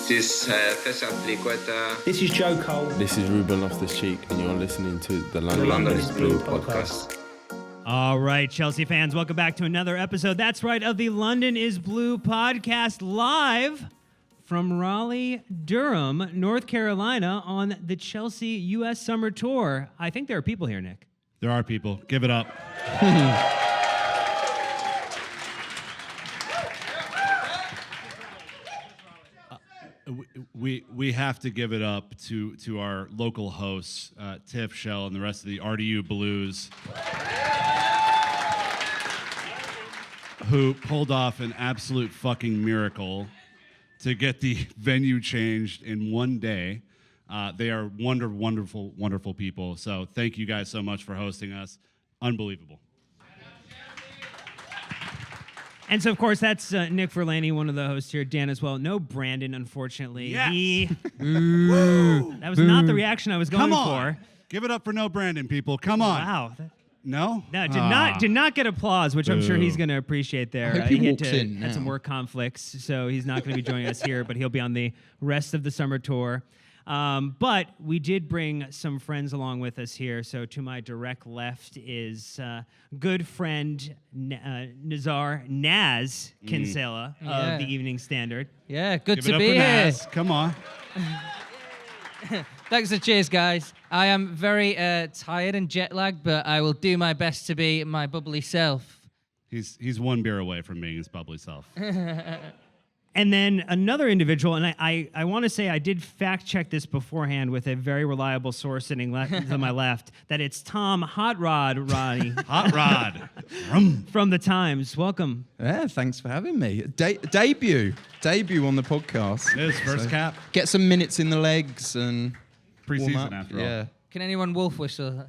This This is Joe Cole. This is Ruben Loftus-Cheek, and you're listening to the London is Blue podcast. All right, Chelsea fans, welcome back to another episode. That's right, of the London is Blue podcast, live from Raleigh, Durham, North Carolina, on the Chelsea U.S. Summer Tour. I think there are people here, Nick. There are people. Give it up. We have to give it up to our local hosts, Tiff, Shell, and the rest of the RDU Blues, who pulled off an absolute fucking miracle to get the venue changed in one day. They are wonderful, wonderful people. So thank you guys so much for hosting us. Unbelievable. And so, of course, that's Nick Verlaney, one of the hosts here. Dan as well. No Brandon, unfortunately. Yes. That was not the reaction I was going Come on. for. Give it up for no Brandon, people. Come on. Wow. No? No, did not get applause, which I'm sure he's going to appreciate there. I hope he walks had in some now. work conflicts, so he's not going to be joining us here, but he'll be on the rest of the summer tour. But we did bring some friends along with us here. So to my direct left is good friend Nizaar, Naz Kinsella of the Evening Standard. Yeah, good Give to it up be for here. Naz. Come on. Thanks and cheers, guys. I am very tired and jet lagged, but I will do my best to be my bubbly self. He's one beer away from being his bubbly self. And then another individual, and I want to say I did fact check this beforehand with a very reliable source sitting to my left, that it's Tom Hot Rod Roddy. Hot Rod. From the Times. Welcome. Yeah, thanks for having me. Debut on the podcast. It is first cap. Get some minutes in the legs and warm Preseason up. after all. Yeah. Can anyone wolf whistle?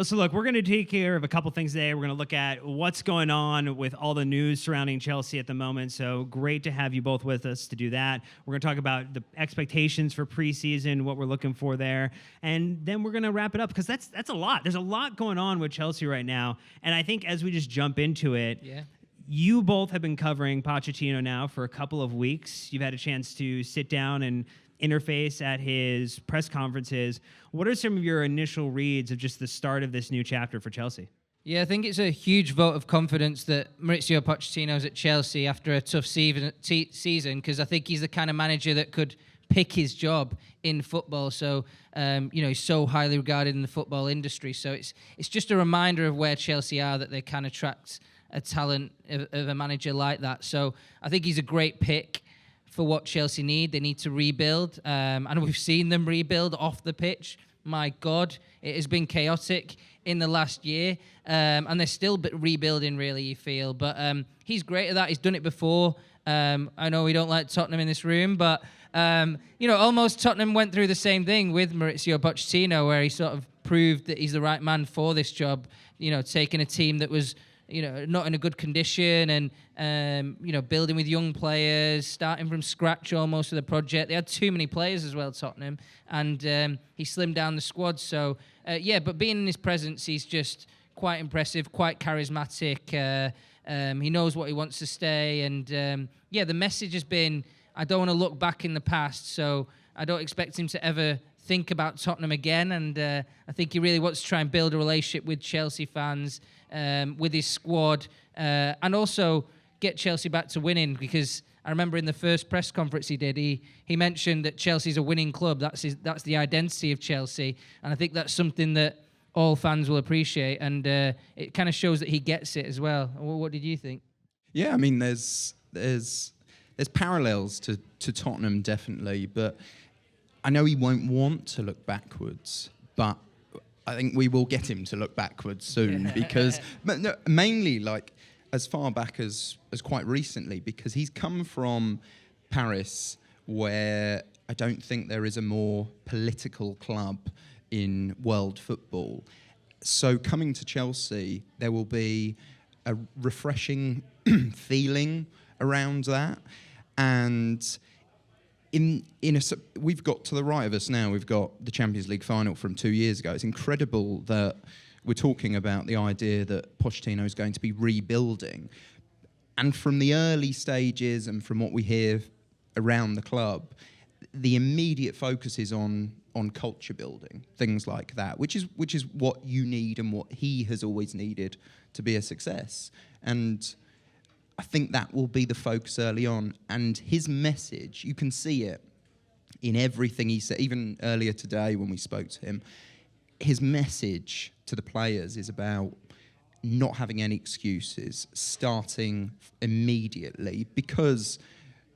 So look, we're going to take care of a couple things today. We're going to look at what's going on with all the news surrounding Chelsea at the moment. So great to have you both with us to do that. We're going to talk about the expectations for preseason, what we're looking for there. And then we're going to wrap it up because that's a lot. There's a lot going on with Chelsea right now. And I think as we just jump into it, you both have been covering Pochettino now for a couple of weeks. You've had a chance to sit down and interface at his press conferences. What are some of your initial reads of just the start of this new chapter for Chelsea? Yeah, I think it's a huge vote of confidence that Maurizio Pochettino's at Chelsea after a tough season, because I think he's the kind of manager that could pick his job in football. So, he's so highly regarded in the football industry. So it's just a reminder of where Chelsea are, that they can attract a talent of a manager like that. So I think he's a great pick for what Chelsea need. They need to rebuild, and we've seen them rebuild off the pitch. My God, it has been chaotic in the last year, and they're still rebuilding, really, you feel. But he's great at that. He's done it before. I know we don't like Tottenham in this room, but, almost Tottenham went through the same thing with Maurizio Pochettino, where he sort of proved that he's the right man for this job, taking a team that was not in a good condition and, building with young players, starting from scratch almost with the project. They had too many players as well, Tottenham, and he slimmed down the squad. So, but being in his presence, he's just quite impressive, quite charismatic. He knows what he wants to stay. And, the message has been, I don't want to look back in the past, so I don't expect him to ever think about Tottenham again. And I think he really wants to try and build a relationship with Chelsea fans, with his squad, and also get Chelsea back to winning, because I remember in the first press conference he did, he mentioned that Chelsea's a winning club. That's the identity of Chelsea, and I think that's something that all fans will appreciate, and it kind of shows that he gets it as well. What did you think? Yeah, I mean, there's parallels to Tottenham, definitely, but I know he won't want to look backwards, but I think we will get him to look backwards soon because, but no, mainly like as far back as quite recently, because he's come from Paris, where I don't think there is a more political club in world football. So coming to Chelsea, there will be a refreshing feeling around that, and we've got to the right of us now. We've got the Champions League final from 2 years ago. It's incredible that we're talking about the idea that Pochettino is going to be rebuilding. And from the early stages and from what we hear around the club, the immediate focus is on culture building, things like that, which is what you need and what he has always needed to be a success. And I think that will be the focus early on. And his message, you can see it in everything he said. Even earlier today when we spoke to him, his message to the players is about not having any excuses, starting immediately, because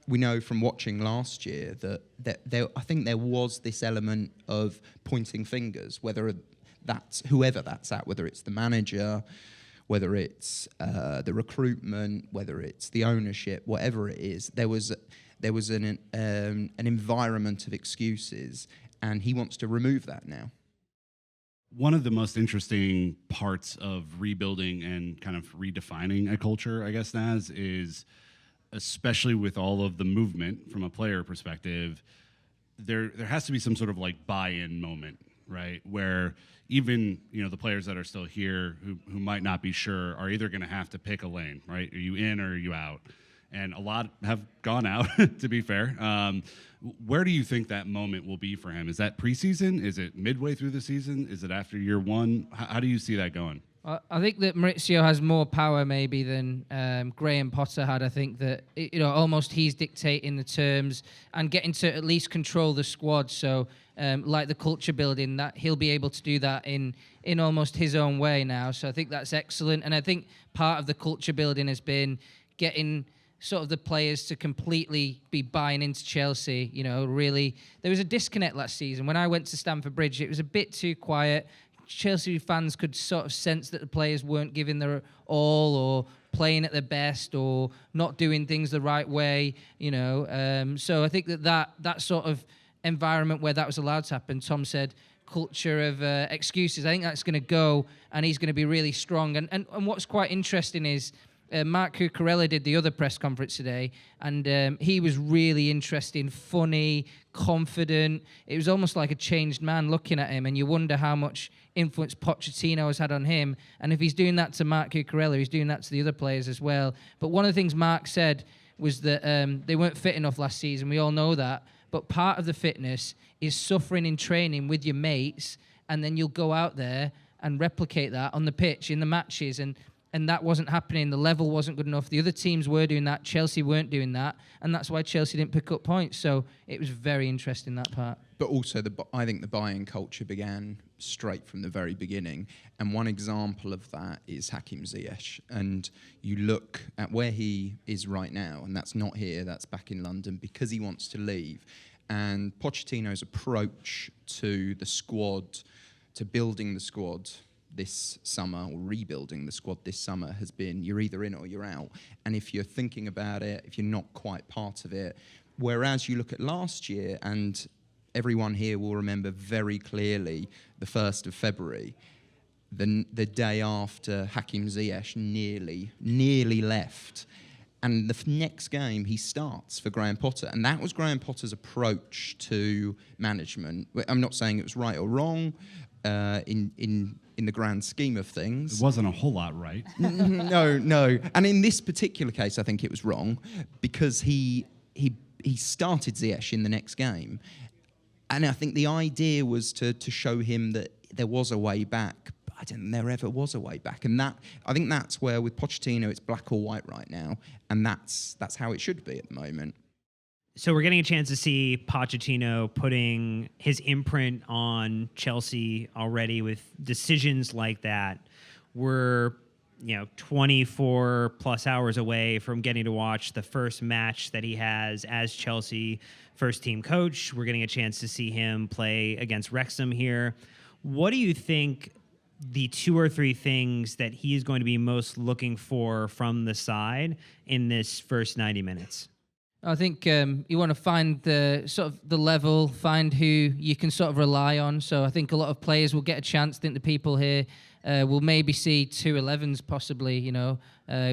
we know from watching last year that I think there was this element of pointing fingers, whether that's whoever that's at, whether it's the manager, whether it's the recruitment, whether it's the ownership, whatever it is. There was an environment of excuses, and he wants to remove that now. One of the most interesting parts of rebuilding and kind of redefining a culture, I guess, Naz, is especially with all of the movement from a player perspective, there has to be some sort of like buy-in moment, right? Where even, the players that are still here who might not be sure are either going to have to pick a lane, right? Are you in or are you out? And a lot have gone out, to be fair. Where do you think that moment will be for him? Is that preseason? Is it midway through the season? Is it after year one? How do you see that going? I think that Maurizio has more power maybe than Graham Potter had. I think that almost he's dictating the terms and getting to at least control the squad. So like the culture building, that he'll be able to do that in almost his own way now. So I think that's excellent. And I think part of the culture building has been getting sort of the players to completely be buying into Chelsea. Really, there was a disconnect last season. When I went to Stamford Bridge, it was a bit too quiet. Chelsea fans could sort of sense that the players weren't giving their all or playing at their best or not doing things the right way, So I think that sort of environment where that was allowed to happen, Tom said, culture of excuses, I think that's going to go, and he's going to be really strong. And what's quite interesting is Mark Cucurella did the other press conference today, and he was really interesting, funny, confident. It was almost like a changed man looking at him, and you wonder how much influence Pochettino has had on him. And if he's doing that to Mark Cucurella, he's doing that to the other players as well. But one of the things Mark said was that they weren't fit enough last season. We all know that. But part of the fitness is suffering in training with your mates, and then you'll go out there and replicate that on the pitch in the matches. And that wasn't happening. The level wasn't good enough. The other teams were doing that. Chelsea weren't doing that. And that's why Chelsea didn't pick up points. So it was very interesting, that part. But also, I think the buying culture began straight from the very beginning. And one example of that is Hakim Ziyech. And you look at where he is right now, and that's not here, that's back in London, because he wants to leave. And Pochettino's approach to the squad, to building the squad this summer, or rebuilding the squad this summer, has been you're either in or you're out. And if you're thinking about it, if you're not quite part of it, whereas you look at last year, and everyone here will remember very clearly the 1st of February, the day after Hakim Ziyech nearly left. And the next game he starts for Graham Potter. And that was Graham Potter's approach to management. I'm not saying it was right or wrong in the grand scheme of things. It wasn't a whole lot right. No. And in this particular case, I think it was wrong, because he started Ziyech in the next game. And I think the idea was to show him that there was a way back. But I don't think there ever was a way back. And I think that's where, with Pochettino, it's black or white right now. And that's how it should be at the moment. So we're getting a chance to see Pochettino putting his imprint on Chelsea already with decisions like that. We're 24 plus hours away from getting to watch the first match that he has as Chelsea first team coach. We're getting a chance to see him play against Wrexham here. What do you think the 2 or 3 things that he is going to be most looking for from the side in this first 90 minutes? I think you want to find the level, find who you can sort of rely on. So I think a lot of players will get a chance. I think the people here will maybe see 2 11s possibly.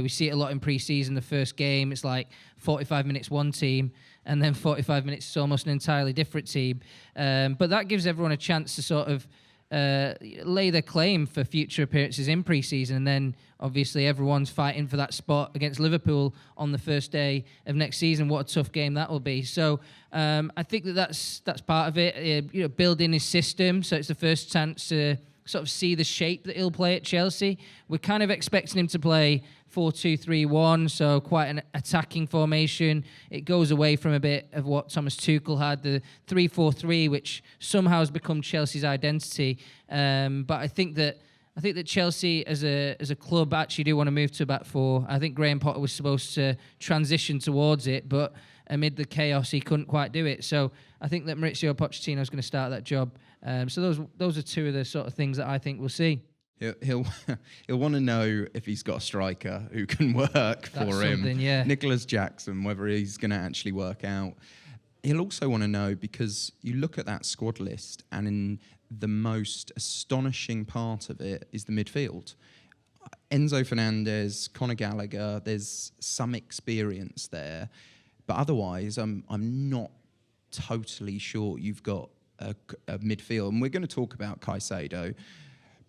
We see it a lot in pre-season. The first game, it's like 45 minutes one team, and then 45 minutes it's almost an entirely different team. But that gives everyone a chance to sort of lay their claim for future appearances in pre-season. And then obviously everyone's fighting for that spot against Liverpool on the first day of next season. What a tough game that will be. So I think that's part of it. Building his system, so it's the first chance to sort of see the shape that he'll play at Chelsea. We're kind of expecting him to play 4-2-3-1, so quite an attacking formation. It goes away from a bit of what Thomas Tuchel had, the 3-4-3, which somehow has become Chelsea's identity. But I think that Chelsea as a club actually do want to move to a back four. I think Graham Potter was supposed to transition towards it, but amid the chaos, he couldn't quite do it. So I think that Maurizio Pochettino is going to start that job. So those are two of the sort of things that I think we'll see. He'll want to know if he's got a striker who can work for him. Yeah. Nicholas Jackson, whether he's going to actually work out. He'll also want to know, because you look at that squad list, and in the most astonishing part of it is the midfield. Enzo Fernandez, Conor Gallagher, there's some experience there. But otherwise, I'm not totally sure you've got a midfield. And we're going to talk about Caicedo,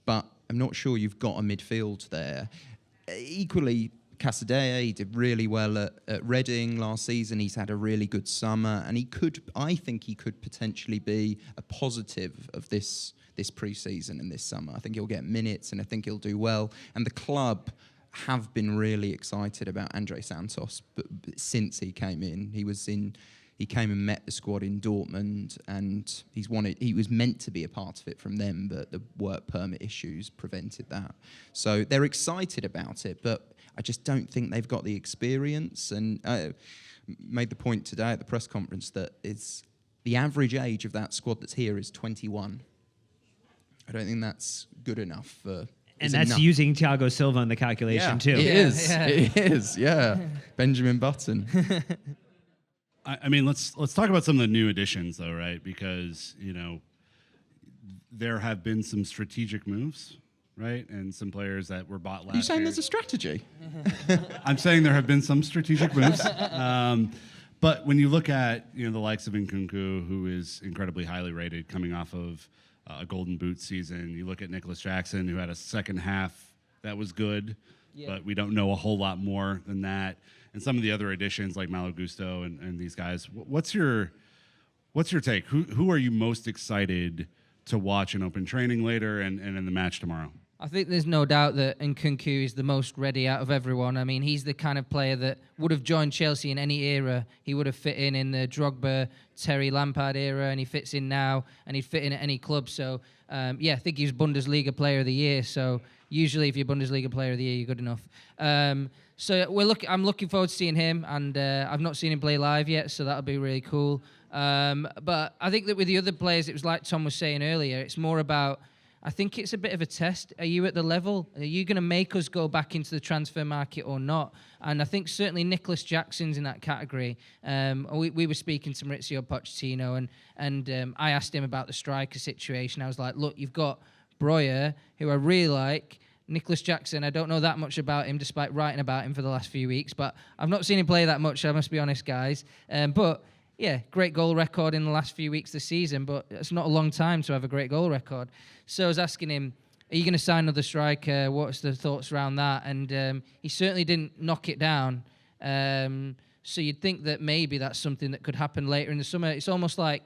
but I'm not sure you've got a midfield there. Equally, Casadei, he did really well at Reading last season. He's had a really good summer, and I think he could potentially be a positive of this pre-season and this summer. I think he'll get minutes, and I think he'll do well. And the club have been really excited about Andre Santos, but since he came in, he came and met the squad in Dortmund, and he was meant to be a part of it from them, but the work permit issues prevented that. So they're excited about it, but I just don't think they've got the experience. And I made the point today at the press conference that the average age of that squad that's here is 21. I don't think that's good enough for... And that's using Thiago Silva in the calculation too. It is, yeah. Benjamin Button. I mean, let's talk about some of the new additions, though, right? Because, there have been some strategic moves, right? And some players that were bought last year. Are you saying there's a strategy? I'm saying there have been some strategic moves. But when you look at, the likes of Nkunku, who is incredibly highly rated coming off of a Golden Boot season, you look at Nicholas Jackson, who had a second half that was good, but we don't know a whole lot more than that. And some of the other additions like Malo Gusto and these guys. What's your take? Who are you most excited to watch in open training later and in the match tomorrow? I think there's no doubt that Nkunku is the most ready out of everyone. I mean, he's the kind of player that would have joined Chelsea in any era. He would have fit in the Drogba, Terry Lampard era, and he fits in now, and he'd fit in at any club. So, I think he's Bundesliga Player of the Year. So usually if you're Bundesliga Player of the Year, you're good enough. So I'm looking forward to seeing him, and I've not seen him play live yet, so that'll be really cool. But I think that with the other players, it was like Tom was saying earlier, it's more about, I think it's a bit of a test. Are you at the level? Are you going to make us go back into the transfer market or not? And I think certainly Nicholas Jackson's in that category. We were speaking to Maurizio Pochettino, and I asked him about the striker situation. I was like, look, you've got Breuer, who I really like. Nicholas Jackson, I don't know that much about him, despite writing about him for the last few weeks, but I've not seen him play that much, I must be honest, guys. But yeah, great goal record in the last few weeks this season, but it's not a long time to have a great goal record. So I was asking him, are you going to sign another striker? What's the thoughts around that? And he certainly didn't knock it down. So you'd think that maybe that's something that could happen later in the summer. It's almost like,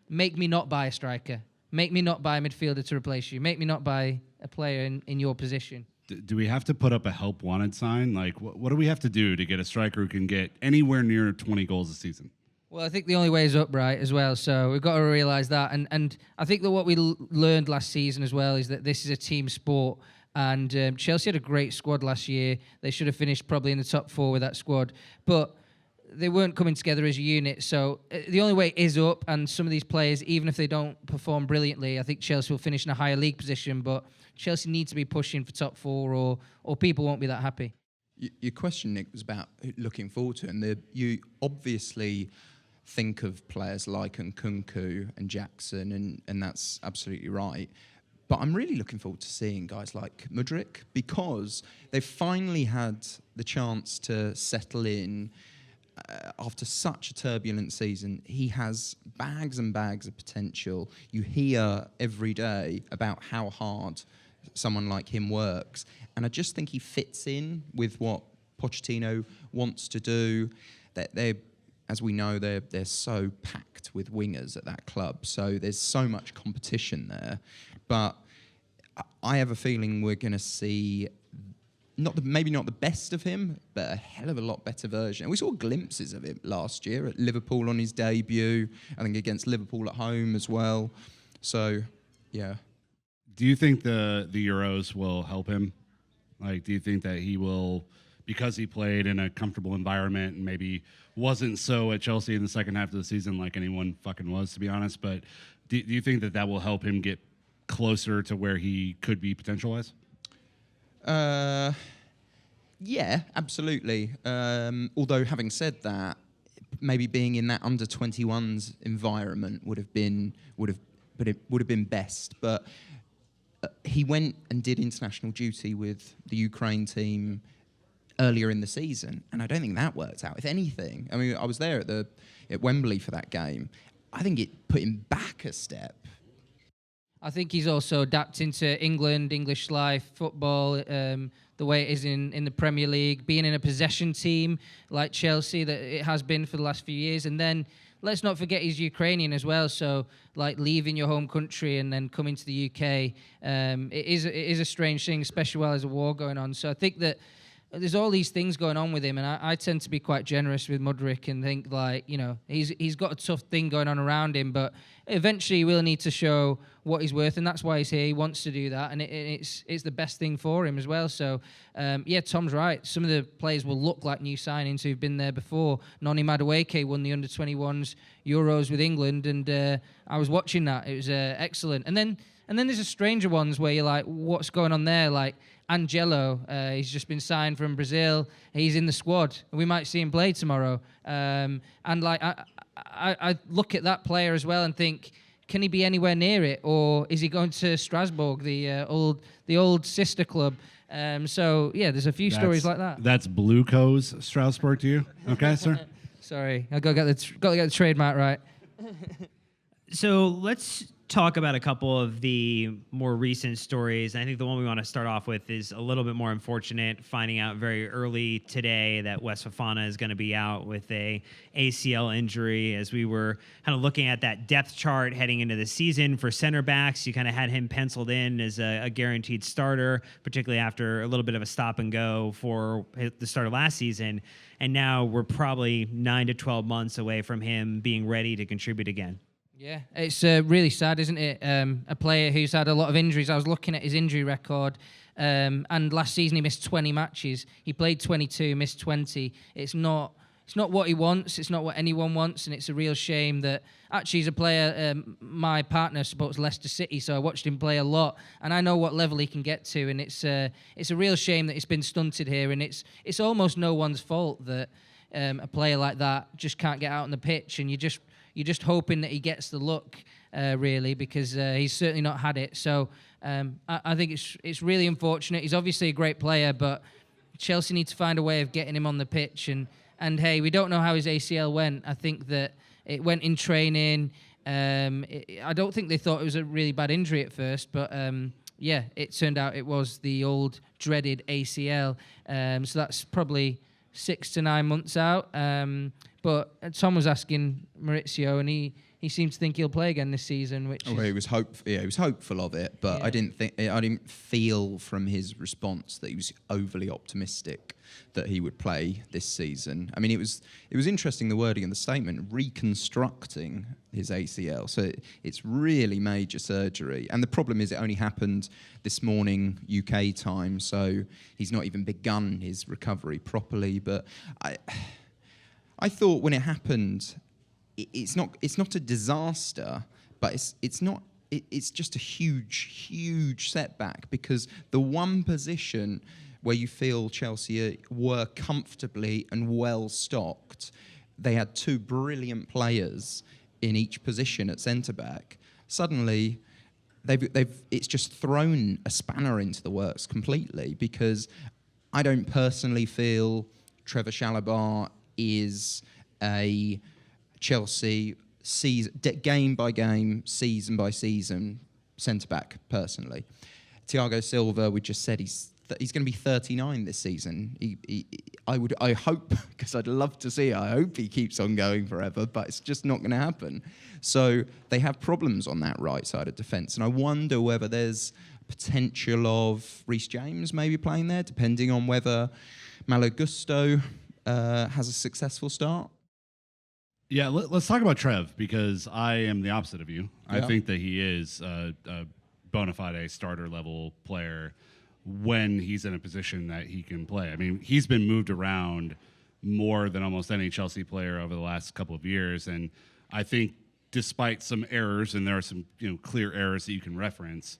make me not buy a striker. Make me not buy a midfielder to replace you. Make me not buy a player in your position. Do we have to put up a help wanted sign? Like, what do we have to do to get a striker who can get anywhere near 20 goals a season? Well, I think the only way is up, right, as well. So we've got to realise that. And I think that what we learned last season as well is that this is a team sport. And Chelsea had a great squad last year. They should have finished probably in the top four with that squad. But they weren't coming together as a unit. So the only way is up. And some of these players, even if they don't perform brilliantly, I think Chelsea will finish in a higher league position. But Chelsea need to be pushing for top four or people won't be that happy. Your question, Nick, was about looking forward to it. And you obviously think of players like Nkunku and Jackson, and that's absolutely right. But I'm really looking forward to seeing guys like Mudryk, because they've finally had the chance to settle in after such a turbulent season, he has bags and bags of potential. You hear every day about how hard someone like him works, and I just think he fits in with what Pochettino wants to do. That they, as we know, they're so packed with wingers at that club, so there's so much competition there. But I have a feeling we're going to see maybe not the best of him, but a hell of a lot better version. We saw glimpses of it last year at Liverpool on his debut, I think against Liverpool at home as well. So, yeah. Do you think the Euros will help him? Like, do you think that he will, because he played in a comfortable environment and maybe wasn't so at Chelsea in the second half of the season like anyone fucking was, to be honest, but do you think that will help him get closer to where he could be potential-wise? Yeah, absolutely. Although having said that, maybe being in that under 21s environment would have been best. But he went and did international duty with the Ukraine team earlier in the season, and I don't think that worked out. If anything, I mean, I was there at Wembley for that game. I think it put him back a step. I think he's also adapting to England, English life, football, the way it is in the Premier League, being in a possession team like Chelsea that it has been for the last few years. And then let's not forget he's Ukrainian as well. So like leaving your home country and then coming to the UK, it is a strange thing, especially while there's a war going on. So I think that there's all these things going on with him, and I tend to be quite generous with Mudryk and think like, you know, he's got a tough thing going on around him, but eventually he will need to show what he's worth, and that's why he's here. He wants to do that, and it's the best thing for him as well. So, yeah, Tom's right. Some of the players will look like new signings who've been there before. Noni Madueke won the under-21s Euros with England, and I was watching that. It was excellent. And then there's the stranger ones where you're like, what's going on there? Like Angelo, he's just been signed from Brazil. He's in the squad. We might see him play tomorrow. And like I look at that player as well and think, can he be anywhere near it, or is he going to Strasbourg, the old sister club? So yeah, there's a few stories like that. That's Blue Co's Strasbourg to you, okay, sir? Sorry, I got to get the trademark right. So let's talk about a couple of the more recent stories. I think the one we want to start off with is a little bit more unfortunate, finding out very early today that Wes Fofana is going to be out with a ACL injury. As we were kind of looking at that depth chart heading into the season for center backs, you kind of had him penciled in as a guaranteed starter, particularly after a little bit of a stop and go for the start of last season. And now we're probably 9 to 12 months away from him being ready to contribute again. Yeah, it's really sad, isn't it? A player who's had a lot of injuries. I was looking at his injury record, and last season he missed 20 matches. He played 22, missed 20. It's not what he wants. It's not what anyone wants, and it's a real shame that actually he's a player. My partner supports Leicester City, so I watched him play a lot, and I know what level he can get to. And it's a real shame that it's been stunted here, and it's almost no one's fault that a player like that just can't get out on the pitch, and you're just hoping that he gets the look, really, because he's certainly not had it. So I think it's really unfortunate. He's obviously a great player, but Chelsea need to find a way of getting him on the pitch. And hey, we don't know how his ACL went. I think that it went in training. I don't think they thought it was a really bad injury at first, but yeah, it turned out it was the old dreaded ACL. So that's probably 6 to 9 months out. But Tom was asking Maurizio, and he seemed to think he'll play again this season. Which he was hopeful of it, but yeah. I didn't feel from his response that he was overly optimistic that he would play this season. I mean, it was interesting, the wording in the statement, reconstructing his ACL. So it's really major surgery, and the problem is it only happened this morning UK time, so he's not even begun his recovery properly. But I thought when it happened, it's not a disaster, but it's just a huge setback, because the one position where you feel Chelsea were comfortably and well stocked, they had 2 brilliant players in each position at centre back. Suddenly, it's just thrown a spanner into the works completely, because I don't personally feel Trevor Chalobah is a Chelsea game by game, season by season centre back. Personally, Thiago Silva, we just said he's going to be 39 this season. I hope, because I'd love to see it, I hope he keeps on going forever, but it's just not going to happen. So they have problems on that right side of defence, and I wonder whether there's potential of Reece James maybe playing there, depending on whether Malo Gusto has a successful start. Yeah, let's talk about Trev, because I am the opposite of you. Yeah. I think that he is a bona fide starter level player when he's in a position that he can play. I mean, he's been moved around more than almost any Chelsea player over the last couple of years, and I think despite some errors, and there are some clear errors that you can reference,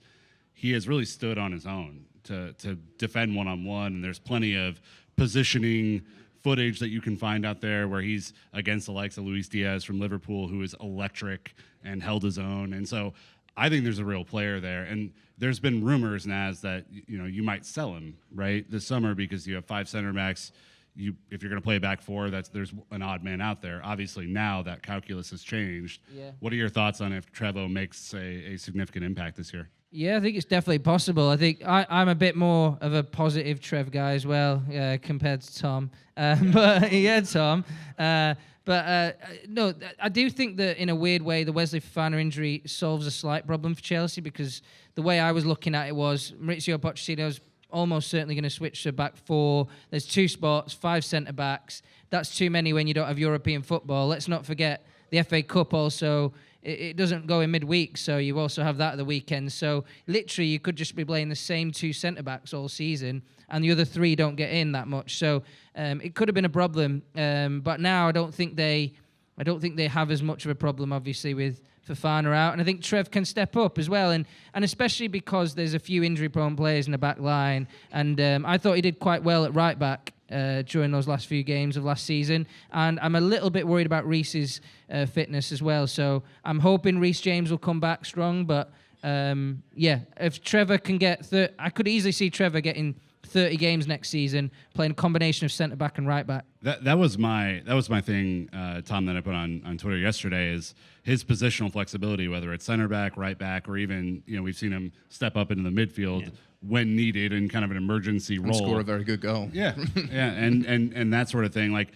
he has really stood on his own to defend one-on-one, and there's plenty of positioning footage that you can find out there where he's against the likes of Luis Diaz from Liverpool, who is electric and held his own. And so I think there's a real player there. And there's been rumors, Naz, that you might sell him right this summer because you have 5 center backs. If you're going to play back 4, there's an odd man out there. Obviously, now that calculus has changed. Yeah. What are your thoughts on if Trevo makes a significant impact this year? Yeah, I think it's definitely possible. I think I'm a bit more of a positive Trev guy as well, compared to Tom. But yeah, Tom. No, I do think that in a weird way, the Wesley Fofana injury solves a slight problem for Chelsea, because the way I was looking at it was Maurizio Pochettino's almost certainly going to switch to back 4. There's 2 spots, 5 centre-backs. That's too many when you don't have European football. Let's not forget the FA Cup also. It doesn't go in midweek, so you also have that at the weekend. So literally, you could just be playing the same 2 centre-backs all season, and the other 3 don't get in that much. So it could have been a problem, but now I don't think they have as much of a problem, obviously, with Fofana out. And I think Trev can step up as well, and especially because there's a few injury-prone players in the back line. And I thought he did quite well at right back during those last few games of last season, and I'm a little bit worried about Reece's fitness as well. So I'm hoping Reece James will come back strong, but if Trevor can get, I could easily see Trevor getting 30 games next season, playing a combination of centre back and right back. That was my thing, Tom, that I put on Twitter yesterday, is his positional flexibility, whether it's centre back, right back, or even we've seen him step up into the midfield when needed in kind of an emergency role. Score a very good goal. Yeah, yeah, and that sort of thing. Like,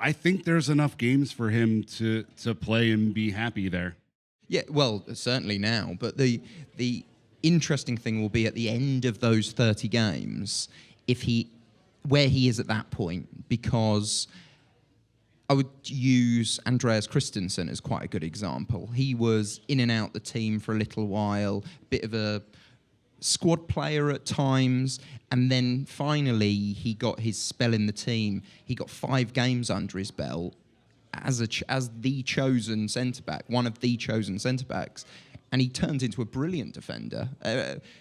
I think there's enough games for him to play and be happy there. Yeah, well, certainly now. But the interesting thing will be at the end of those 30 games, where he is at that point, because I would use Andreas Christensen as quite a good example. He was in and out the team for a little while, bit of a squad player at times, and then finally he got his spell in the team. He got 5 games under his belt as the chosen centre-back, one of the chosen centre-backs, and he turned into a brilliant defender.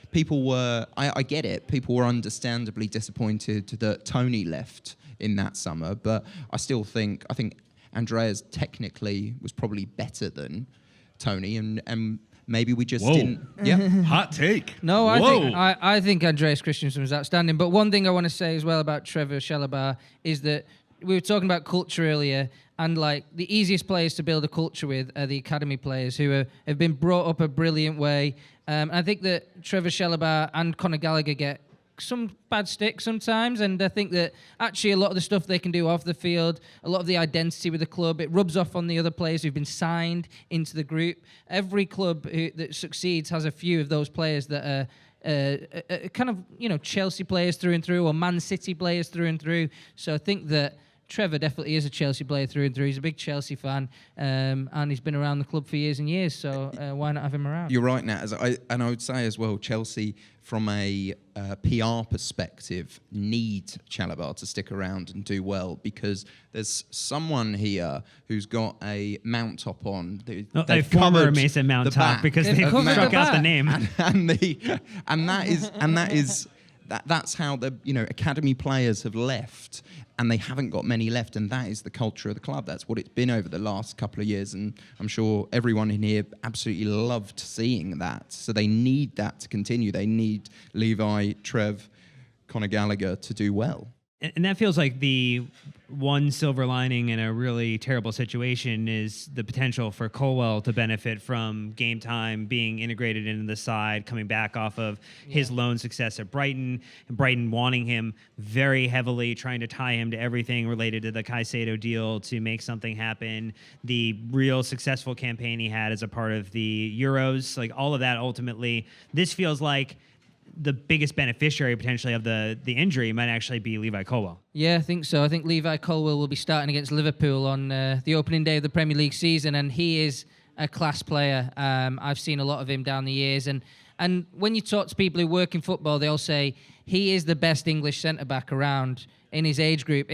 People were, I get it, people were understandably disappointed that Tony left in that summer, but I think Andreas technically was probably better than Tony, and maybe we just didn't. Yeah, hot take. No, I think Andreas Christensen was outstanding. But one thing I want to say as well about Trevor Chalobah is that we were talking about culture earlier, and like the easiest players to build a culture with are the academy players who have been brought up a brilliant way. I think that Trevor Chalobah and Conor Gallagher get some bad stick sometimes, and I think that actually a lot of the stuff they can do off the field, a lot of the identity with the club, it rubs off on the other players who've been signed into the group. Every club that succeeds has a few of those players that are kind of Chelsea players through and through, or Man City players through and through. So I think that Trevor definitely is a Chelsea player through and through. He's a big Chelsea fan, and he's been around the club for years and years, so why not have him around? You're right, Naz. I would say as well, Chelsea, from a PR perspective, need Chalobah to stick around and do well, because there's someone here who's got a mount top on. A former Mason Mount top, because they struck out the name. That's how the academy players have left, and they haven't got many left, and that is the culture of the club. That's what it's been over the last couple of years, and I'm sure everyone in here absolutely loved seeing that. So they need that to continue. They need Levi, Trev, Conor Gallagher to do well. And that feels like the one silver lining in a really terrible situation is the potential for Colwell to benefit from game time, being integrated into the side, coming back off of his loan success at Brighton, and Brighton wanting him very heavily, trying to tie him to everything related to the Caicedo deal to make something happen. The real successful campaign he had as a part of the Euros, like all of that ultimately, this feels like the biggest beneficiary potentially of the injury might actually be Levi Colwell. Yeah, I think so. I think Levi Colwell will be starting against Liverpool on the opening day of the Premier League season, and he is a class player. I've seen a lot of him down the years, and when you talk to people who work in football, they all say he is the best English centre-back around in his age group.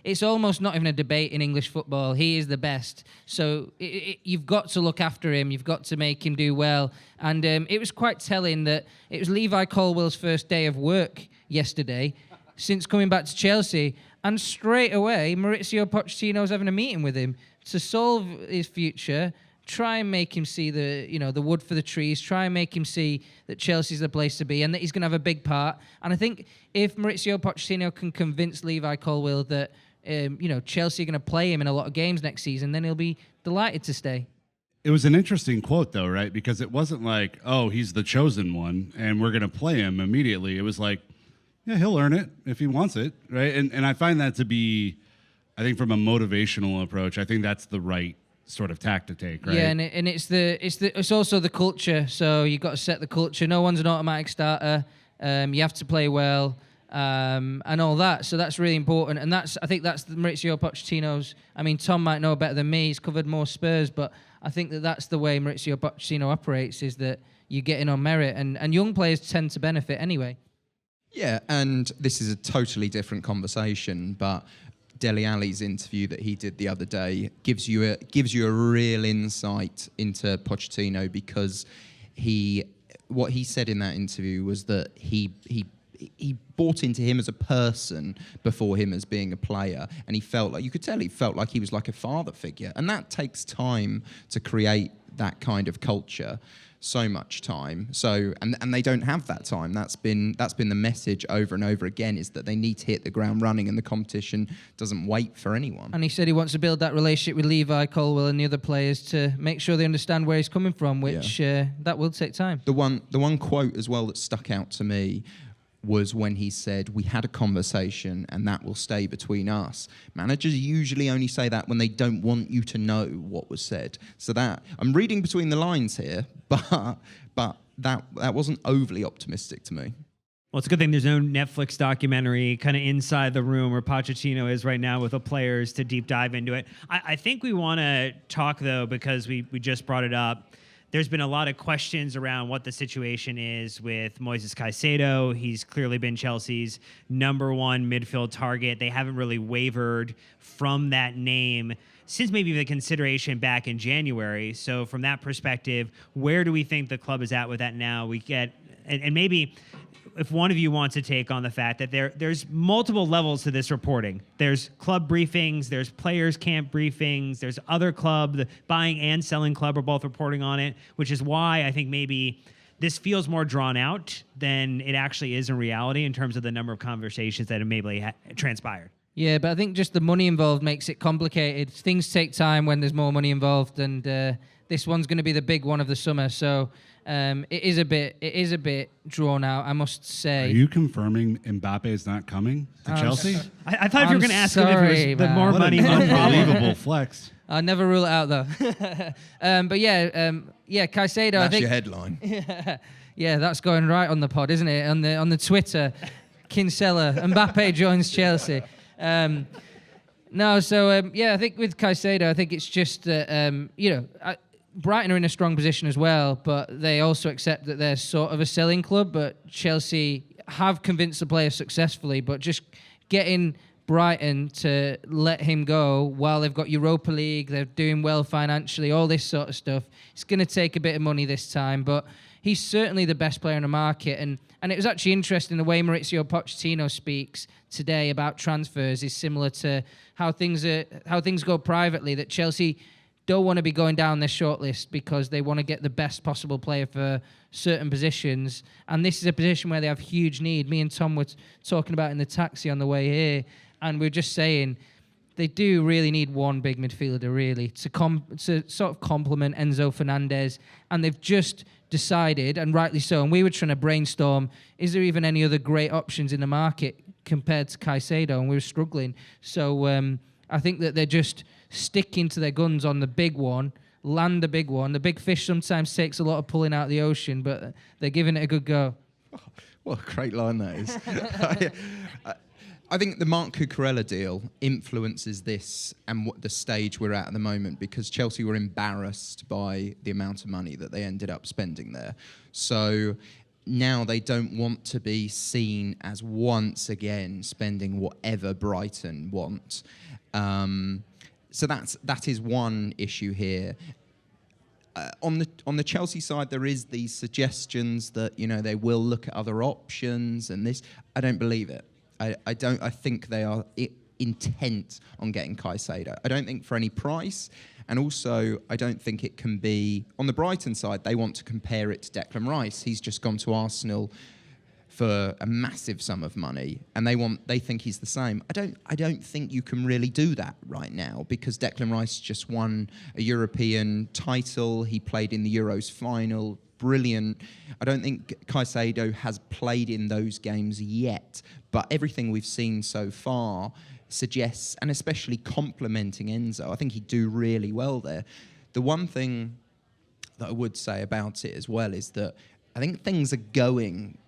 It's almost not even a debate in English football. He is the best. So you've got to look after him. You've got to make him do well. And it was quite telling that it was Levi Colwell's first day of work yesterday since coming back to Chelsea. And straight away, Maurizio Pochettino's having a meeting with him to solve his future, try and make him see the wood for the trees, try and make him see that Chelsea's the place to be and that he's going to have a big part. And I think if Maurizio Pochettino can convince Levi Colwell that Chelsea are going to play him in a lot of games next season, then he'll be delighted to stay. It was an interesting quote, though, right? Because it wasn't like, oh, he's the chosen one, and we're going to play him immediately. It was like, yeah, he'll earn it if he wants it, right? And I find that to be, I think from a motivational approach, I think that's the right sort of tack to take, right? Yeah, and it's also the culture. So you've got to set the culture. No one's an automatic starter. You have to play well. And all that, so that's really important, and I think that's Maurizio Pochettino's. I mean, Tom might know better than me; he's covered more Spurs, but I think that's the way Maurizio Pochettino operates: is that you get in on merit, and young players tend to benefit anyway. Yeah, and this is a totally different conversation, but Dele Alli's interview that he did the other day gives you a real insight into Pochettino, because what he said in that interview was that he bought into him as a person before him as being a player, and you could tell he felt like he was like a father figure, and that takes time to create that kind of culture, so much time. So and they don't have that time. That's been the message over and over again, is that they need to hit the ground running, and the competition doesn't wait for anyone. And he said he wants to build that relationship with Levi Colwell and the other players to make sure they understand where he's coming from, which that will take time. The one quote as well that stuck out to me was when he said, "We had a conversation and that will stay between us." Managers usually only say that when they don't want you to know what was said. So that, I'm reading between the lines here, but that wasn't overly optimistic to me. Well, it's a good thing there's no Netflix documentary kind of inside the room where Pochettino is right now with the players to deep dive into it. I think we want to talk, though, because we just brought it up. There's been a lot of questions around what the situation is with Moises Caicedo. He's clearly been Chelsea's number one midfield target. They haven't really wavered from that name since maybe the consideration back in January. So from that perspective, where do we think the club is at with that now? We get, and maybe if one of you wants to take on the fact that there's multiple levels to this reporting. There's club briefings, there's players camp briefings, there's other club, the buying and selling club are both reporting on it, which is why I think maybe this feels more drawn out than it actually is in reality in terms of the number of conversations that have maybe transpired. Yeah, but I think just the money involved makes it complicated. Things take time when there's more money involved, and this one's going to be the big one of the summer. So it is a bit drawn out, I must say. Are you confirming Mbappe is not coming to Chelsea? I thought you were going to ask him if it was the more money. Unbelievable flex. I'll never rule it out though. But Caicedo. That's I think your headline. Yeah, that's going right on the pod, isn't it? On the Twitter, Kinsella, Mbappe joins Chelsea. I think with Caicedo, I think it's just that Brighton are in a strong position as well, but they also accept that they're sort of a selling club. But Chelsea have convinced the player successfully, but just getting Brighton to let him go while they've got Europa League, they're doing well financially, all this sort of stuff. It's going to take a bit of money this time, but he's certainly the best player in the market. And it was actually interesting the way Maurizio Pochettino speaks today about transfers is similar to how things go privately, that Chelsea don't want to be going down their shortlist because they want to get the best possible player for certain positions. And this is a position where they have huge need. Me and Tom were talking about in the taxi on the way here, and we were just saying they do really need one big midfielder, really, to sort of complement Enzo Fernandez. And they've just decided, and rightly so, and we were trying to brainstorm, is there even any other great options in the market compared to Caicedo? And we were struggling. So I think that they're just sticking to their guns on the big one, land the big one. The big fish sometimes takes a lot of pulling out of the ocean, but they're giving it a good go. What a great line that is. I think the Marc Cucurella deal influences this and what the stage we're at the moment, because Chelsea were embarrassed by the amount of money that they ended up spending there. So now they don't want to be seen as once again spending whatever Brighton want. So that is one issue here. On the Chelsea side, there is these suggestions that they will look at other options, and this, I don't believe it. I think they are intent on getting Caicedo. I don't think for any price, and also I don't think it can be on the Brighton side. They want to compare it to Declan Rice. He's just gone to Arsenal for a massive sum of money, and they think he's the same. I don't think you can really do that right now, because Declan Rice just won a European title. He played in the Euros final. Brilliant. I don't think Caicedo has played in those games yet, but everything we've seen so far suggests, and especially complimenting Enzo, I think he'd do really well there. The one thing that I would say about it as well is that I think things are going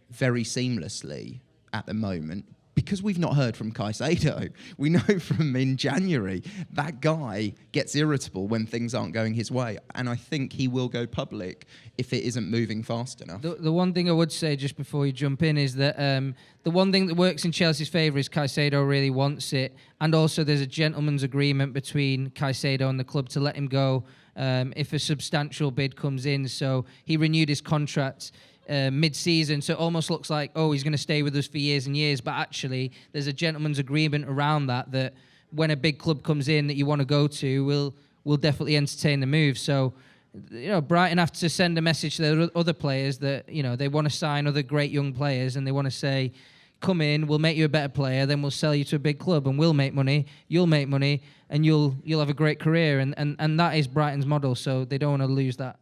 very seamlessly at the moment, because we've not heard from Caicedo. We know from in January that guy gets irritable when things aren't going his way, and I think he will go public if it isn't moving fast enough. The one thing I would say just before you jump in is that the one thing that works in Chelsea's favour is Caicedo really wants it, and also there's a gentleman's agreement between Caicedo and the club to let him go if a substantial bid comes in. So he renewed his contract mid-season, so it almost looks like, he's going to stay with us for years and years, but actually there's a gentleman's agreement around that when a big club comes in that you want to go to, we'll definitely entertain the move. So Brighton have to send a message to their other players that they want to sign other great young players, and they want to say, come in, we'll make you a better player, then we'll sell you to a big club, and we'll make money, you'll make money, and you'll have a great career, and that is Brighton's model, so they don't want to lose that.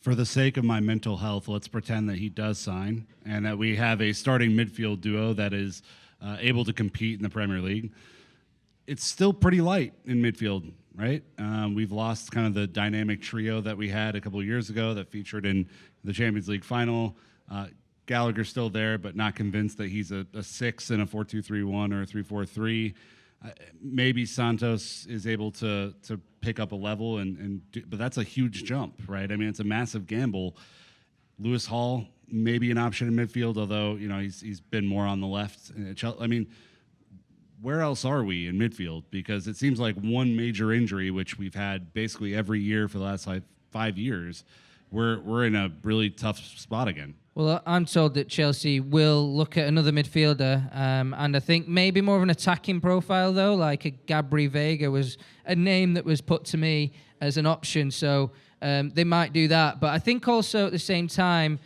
For the sake of my mental health, let's pretend that he does sign and that we have a starting midfield duo that is able to compete in the Premier League. It's still pretty light in midfield, right? We've lost kind of the dynamic trio that we had a couple of years ago that featured in the Champions League final. Gallagher's still there, but not convinced that he's a 6 in a 4-2-3-1 or a 3-4-3. Maybe Santos is able to pick up a level, but that's a huge jump, right? I mean, it's a massive gamble. Lewis Hall may be an option in midfield, although he's been more on the left. I mean, where else are we in midfield? Because it seems like one major injury, which we've had basically every year for the last 5 years, we're in a really tough spot again. Well, I'm told that Chelsea will look at another midfielder, and I think maybe more of an attacking profile, though, like a Gabri Veiga was a name that was put to me as an option, so they might do that. But I think also at the same time,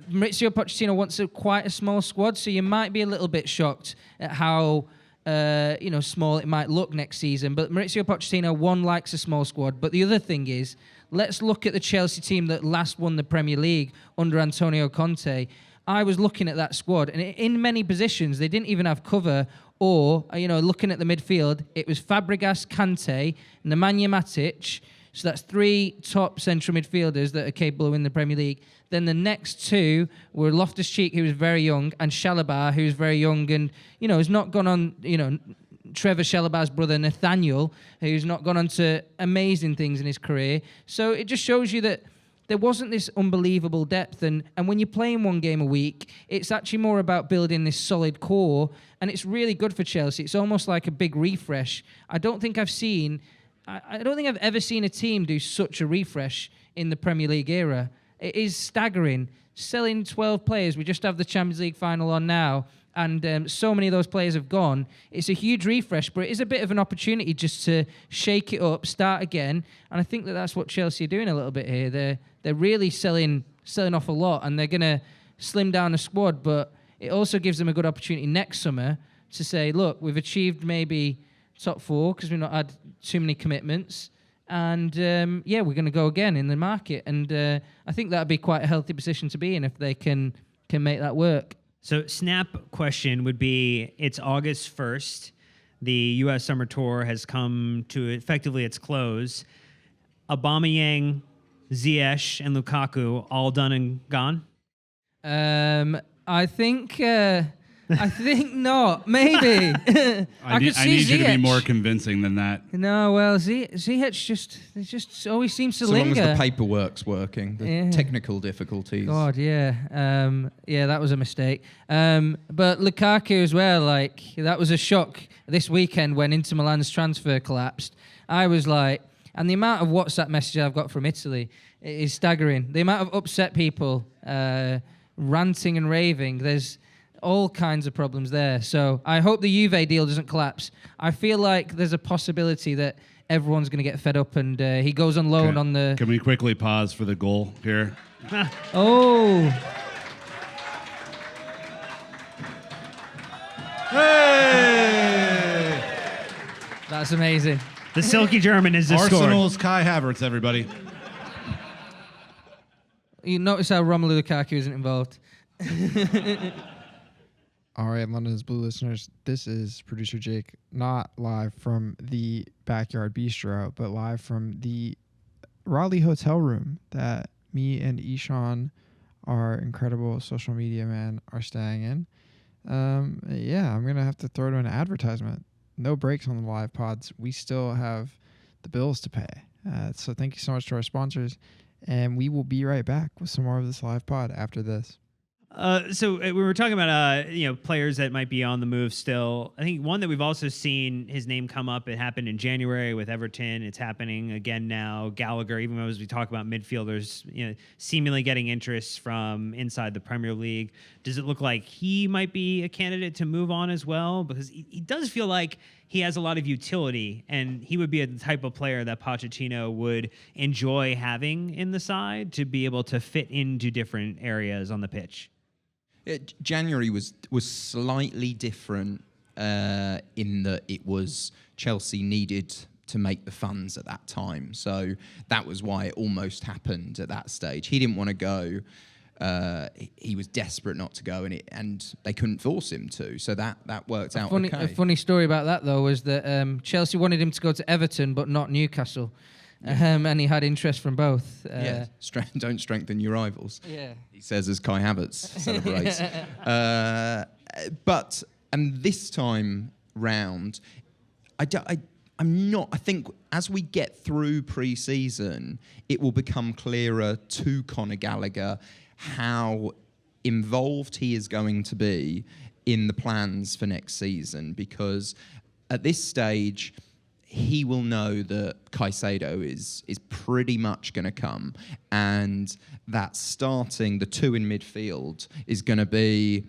Maurizio Pochettino wants quite a small squad, so you might be a little bit shocked at how small it might look next season. But Maurizio Pochettino, one, likes a small squad, but the other thing is, let's look at the Chelsea team that last won the Premier League under Antonio Conte. I was looking at that squad, and in many positions, they didn't even have cover, or, looking at the midfield, it was Fabregas, Kante, Nemanja Matic, so that's 3 top central midfielders that are capable of winning the Premier League. Then the next 2 were Loftus-Cheek, who was very young, and Chalobah, who's very young, and, has not gone on, Trevor Chalobah's brother Nathaniel, who's not gone on to amazing things in his career. So it just shows you that there wasn't this unbelievable depth. And when you're playing one game a week, it's actually more about building this solid core. And it's really good for Chelsea. It's almost like a big refresh. I don't think I've ever seen a team do such a refresh in the Premier League era. It is staggering. Selling 12 players, we just have the Champions League final on now, and so many of those players have gone. It's a huge refresh, but it is a bit of an opportunity just to shake it up, start again. And I think that's what Chelsea are doing a little bit here. They're really selling off a lot, and they're going to slim down the squad, but it also gives them a good opportunity next summer to say, look, we've achieved maybe top 4 because we've not had too many commitments, and we're going to go again in the market. And I think that would be quite a healthy position to be in if they can make that work. So snap question would be, it's August 1st. The U.S. Summer Tour has come to effectively its close. Aubameyang, Ziyech, and Lukaku all done and gone? I think not. Maybe. I need you to be more convincing than that. No, well, Ziyech just always seems to linger. So long as the paperwork's working, the technical difficulties. God, yeah. That was a mistake. But Lukaku as well, like, that was a shock this weekend when Inter Milan's transfer collapsed. I was like, and the amount of WhatsApp messages I've got from Italy is staggering. The amount of upset people ranting and raving. There's all kinds of problems there. So I hope the Juve deal doesn't collapse. I feel like there's a possibility that everyone's going to get fed up and he goes on loan on the... Can we quickly pause for the goal here? Oh. Hey! That's amazing. The silky German is the score. Arsenal's Kai Havertz, everybody. You notice how Romelu Lukaku isn't involved. All right, London's Blue listeners, this is producer Jake, not live from the Backyard Bistro, but live from the Raleigh hotel room that me and Ishan, our incredible social media man, are staying in. I'm going to have to throw to an advertisement. No breaks on the live pods. We still have the bills to pay. So thank you so much to our sponsors. And we will be right back with some more of this live pod after this. So we were talking about players that might be on the move still. I think one that we've also seen his name come up. It happened in January with Everton. It's happening again now. Gallagher, even as we talk about midfielders, seemingly getting interest from inside the Premier League. Does it look like he might be a candidate to move on as well? Because he does feel like he has a lot of utility, and he would be a type of player that Pochettino would enjoy having in the side to be able to fit into different areas on the pitch. January was slightly different in that it was Chelsea needed to make the funds at that time. So that was why it almost happened at that stage. He didn't want to go. He was desperate not to go, and they couldn't force him to. So that worked out okay. A funny story about that, though, was that Chelsea wanted him to go to Everton, but not Newcastle. And he had interest from both. Don't strengthen your rivals. Yeah. He says as Kai Havertz celebrates. But this time round, I think as we get through pre-season, it will become clearer to Conor Gallagher how involved he is going to be in the plans for next season, because at this stage, he will know that Caicedo is pretty much going to come, and that starting the two in midfield is going to be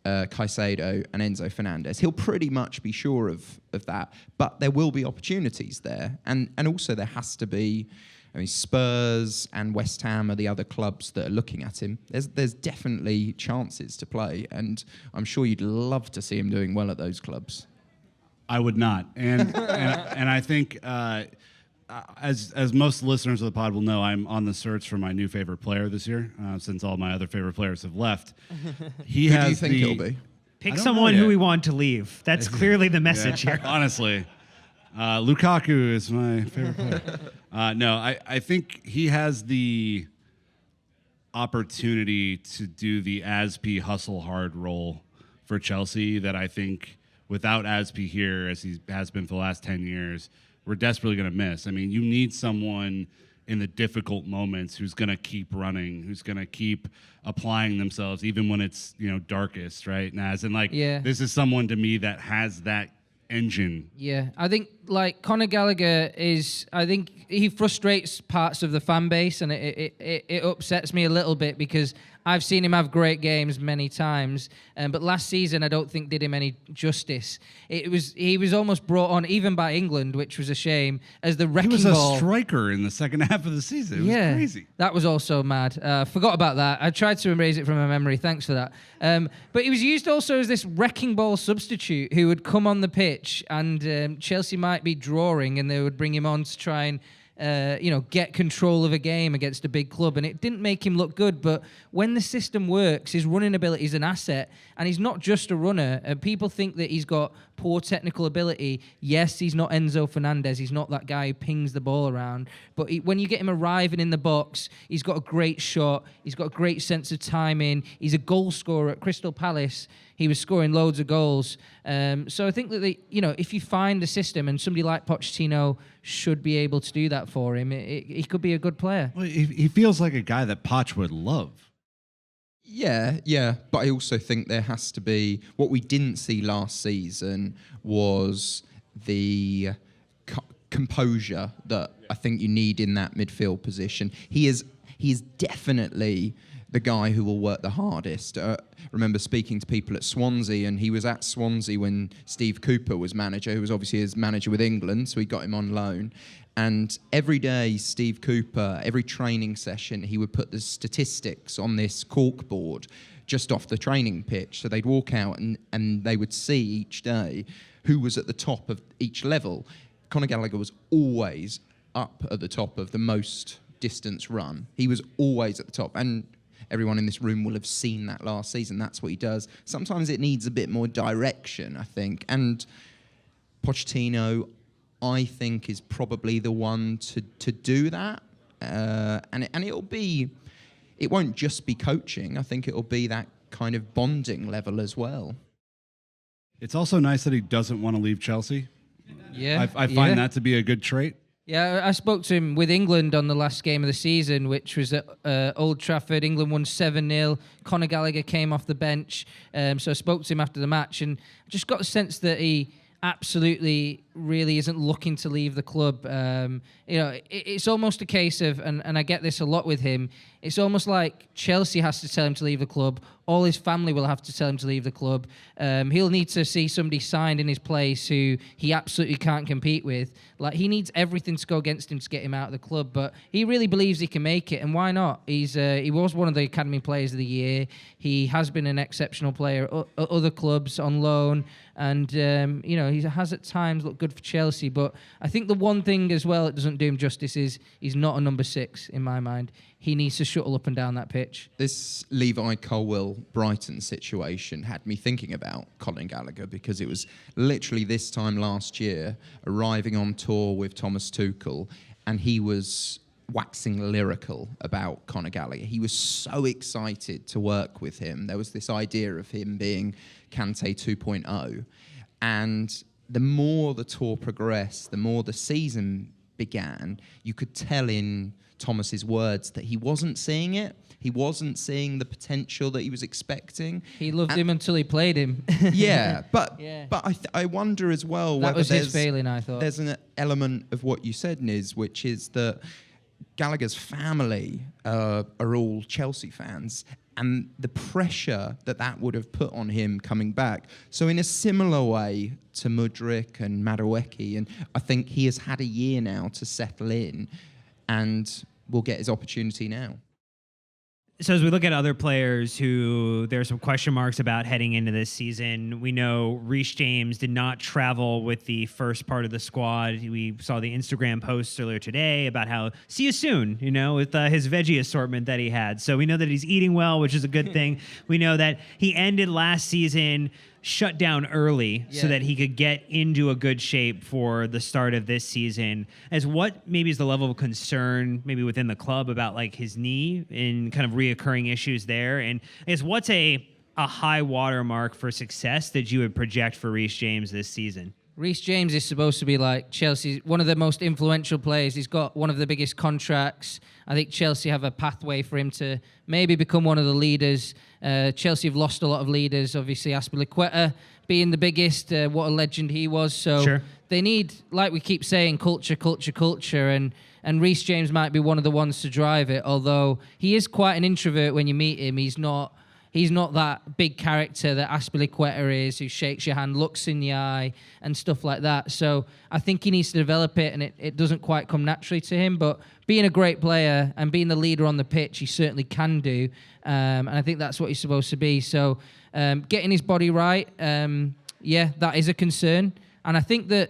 Caicedo and Enzo Fernandez. He'll pretty much be sure of that, but there will be opportunities there, and also there has to be. I mean, Spurs and West Ham are the other clubs that are looking at him. There's definitely chances to play, and I'm sure you'd love to see him doing well at those clubs. I would not, and I think as most listeners of the pod will know, I'm on the search for my new favorite player this year, since all my other favorite players have left. Who do you think it'll be? Pick someone who we want to leave. That's clearly the message here. Honestly, Lukaku is my favorite player. I think he has the opportunity to do the Aspi hustle hard role for Chelsea that I think without Aspi here, as he has been for the last 10 years, we're desperately going to miss. I mean, you need someone in the difficult moments who's going to keep running, who's going to keep applying themselves, even when it's, darkest, right, Naz? And, this is someone to me that has that engine. Yeah, I think, Conor Gallagher I think he frustrates parts of the fan base, and it upsets me a little bit because I've seen him have great games many times, but last season I don't think did him any justice. He was almost brought on even by England, which was a shame, as the wrecking He was ball. a striker in the second half of the season. It was crazy. That was also mad. Forgot about that. I tried to erase it from my memory. Thanks for that. But he was used also as this wrecking ball substitute who would come on the pitch, and Chelsea might be drawing, and they would bring him on to try and get control of a game against a big club, and it didn't make him look good. But when the system works, his running ability is an asset, and he's not just a runner. People think that he's got poor technical ability. Yes, he's not Enzo Fernandez. He's not that guy who pings the ball around. But when you get him arriving in the box, he's got a great shot. He's got a great sense of timing. He's a goal scorer at Crystal Palace. He was scoring loads of goals. So I think that if you find a system, and somebody like Pochettino should be able to do that for him, he could be a good player. Well, he feels like a guy that Poch would love. Yeah, but I also think there has to be, what we didn't see last season was the composure that I think you need in that midfield position. He is definitely the guy who will work the hardest. Remember speaking to people at Swansea, and he was at Swansea when Steve Cooper was manager, who was obviously his manager with England, so he got him on loan. And every day, Steve Cooper, every training session, he would put the statistics on this cork board just off the training pitch. So they'd walk out and they would see each day who was at the top of each level. Conor Gallagher was always up at the top of the most distance run. He was always at the top. And everyone in this room will have seen that last season. That's what he does. Sometimes it needs a bit more direction, I think. And Pochettino, I think, is probably the one to do that. And it won't just be coaching. I think it'll be that kind of bonding level as well. It's also nice that he doesn't want to leave Chelsea. Yeah, I find that to be a good trait. Yeah, I spoke to him with England on the last game of the season, which was at Old Trafford. England won 7-0. Conor Gallagher came off the bench. So I spoke to him after the match, and I just got the sense that he absolutely really isn't looking to leave the club. It's almost a case of, and I get this a lot with him, it's almost like Chelsea has to tell him to leave the club. All his family will have to tell him to leave the club. He'll need to see somebody signed in his place who he absolutely can't compete with. Like, he needs everything to go against him to get him out of the club, but he really believes he can make it, and why not? He was one of the Academy Players of the Year. He has been an exceptional player at other clubs on loan, and he has at times looked good for Chelsea. But I think the one thing as well that doesn't do him justice is he's not a number 6 in my mind. He needs to shuttle up and down that pitch. This Levi Colwill-Brighton situation had me thinking about Conor Gallagher, because it was literally this time last year, arriving on tour with Thomas Tuchel, and he was waxing lyrical about Conor Gallagher. He was so excited to work with him. There was this idea of him being Kante 2.0. And the more the tour progressed, the more the season began, you could tell in Thomas's words that he wasn't seeing it. He wasn't seeing the potential that he was expecting. He loved him until he played him. But I wonder as well that whether was his failing, I thought. There's an element of what you said, Niz, which is that Gallagher's family are all Chelsea fans, and the pressure that would have put on him coming back. So in a similar way to Mudryk and Madueke, and I think he has had a year now to settle in, and will get his opportunity now. So as we look at other players who there are some question marks about heading into this season, we know Reece James did not travel with the first part of the squad. We saw the Instagram posts earlier today about how see you soon, with his veggie assortment that he had. So we know that he's eating well, which is a good thing. We know that he ended last season shut down early so that he could get into a good shape for the start of this season. As what maybe is the level of concern maybe within the club about like his knee and kind of reoccurring issues there? And I guess what's a high water mark for success that you would project for Reece James this season? Reece James is supposed to be like Chelsea's one of the most influential players. He's got one of the biggest contracts. I think Chelsea have a pathway for him to maybe become one of the leaders. Chelsea have lost a lot of leaders. Obviously, Azpilicueta being the biggest. What a legend he was. So they need, like we keep saying, culture, culture, culture, and Reece James might be one of the ones to drive it, although he is quite an introvert when you meet him. He's not that big character that Aspilicueta is, who shakes your hand, looks in the eye, and stuff like that. So I think he needs to develop it, and it doesn't quite come naturally to him. But being a great player and being the leader on the pitch, he certainly can do. And I think that's what he's supposed to be. So getting his body right, that is a concern. And I think that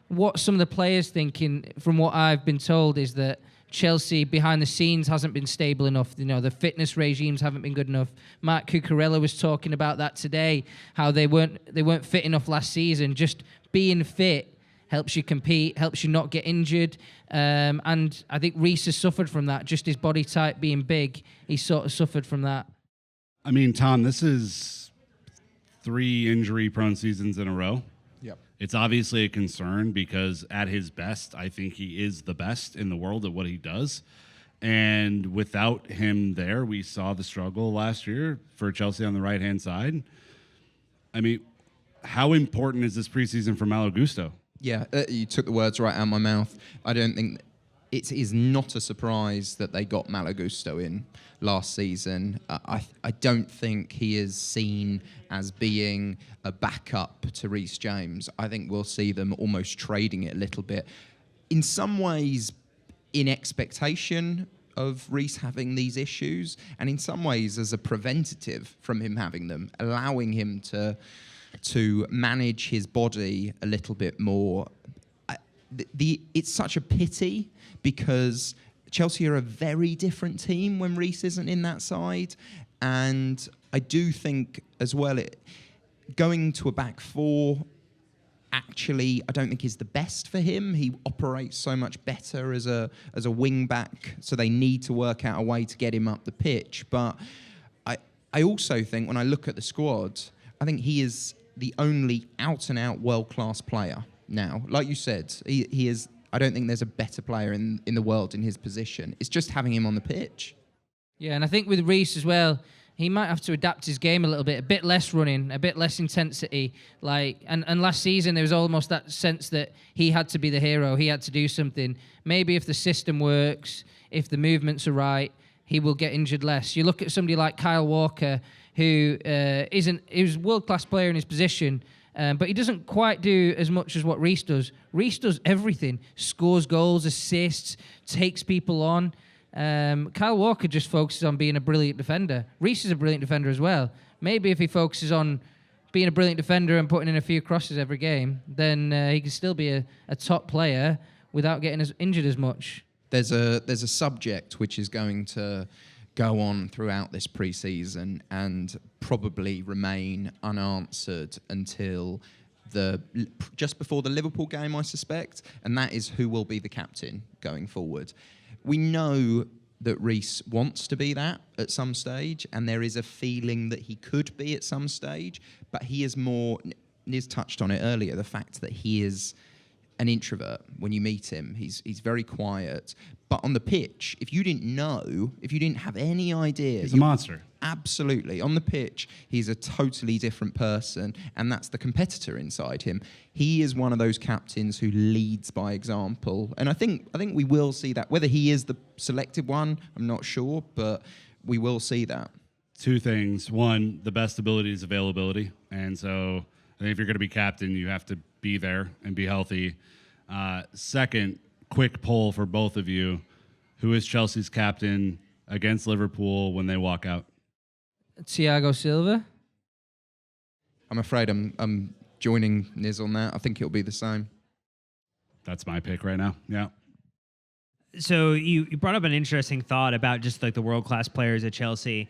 what some of the players thinking, from what I've been told, is that Chelsea behind the scenes hasn't been stable enough. The fitness regimes haven't been good enough. Mark Cucurella was talking about that today, how they weren't fit enough last season. Just being fit helps you compete, helps you not get injured. And I think Reece has suffered from that. Just his body type being big, he sort of suffered from that. I mean, Tom, this is 3 injury-prone seasons in a row. Yep. It's obviously a concern because at his best, I think he is the best in the world at what he does. And without him there, we saw the struggle last year for Chelsea on the right-hand side. I mean, how important is this preseason for Malo Gusto? Yeah, you took the words right out of my mouth. I don't think it is not a surprise that they got Malo Gusto in last season. I don't think he is seen as being a backup to Reece James. I think we'll see them almost trading it a little bit. In some ways, in expectation of Reece having these issues, and in some ways as a preventative from him having them, allowing him to manage his body a little bit more. It's such a pity because Chelsea are a very different team when Reece isn't in that side. And I do think as well, going to a back 4, actually, I don't think is the best for him. He operates so much better as a wing back, so they need to work out a way to get him up the pitch. But I also think when I look at the squad, I think he is the only out-and-out world-class player now. Like you said, he is. I don't think there's a better player in the world in his position. It's just having him on the pitch. Yeah, and I think with Reece as well, he might have to adapt his game a bit less running, a bit less intensity. And last season there was almost that sense that he had to be the hero, he had to do something. Maybe if the system works, if the movements are right, he will get injured less. You look at somebody like Kyle Walker, who is a world-class player in his position, but he doesn't quite do as much as what Reece does. Reece does everything. Scores goals, assists, takes people on. Kyle Walker just focuses on being a brilliant defender. Reece is a brilliant defender as well. Maybe if he focuses on being a brilliant defender and putting in a few crosses every game, then he can still be a top player without getting injured as much. There's a subject which is going to go on throughout this pre-season and probably remain unanswered until just before the Liverpool game, I suspect, and that is who will be the captain going forward. We know that Reece wants to be that at some stage, and there is a feeling that he could be at some stage, but he is more, Niz touched on it earlier, the fact that he is an introvert. When you meet him, he's very quiet. But on the pitch, if you didn't have any idea... He's a monster. Absolutely. On the pitch, he's a totally different person, and that's the competitor inside him. He is one of those captains who leads by example, and I think we will see that. Whether he is the selected one, I'm not sure, but we will see that. 2 things. One, the best ability is availability, and so I think if you're going to be captain, you have to be there and be healthy. Second, quick poll for both of you. Who is Chelsea's captain against Liverpool when they walk out? Thiago Silva. I'm afraid I'm joining Niz on that. I think it'll be the same. That's my pick right now. Yeah. So you brought up an interesting thought about just like the world-class players at Chelsea.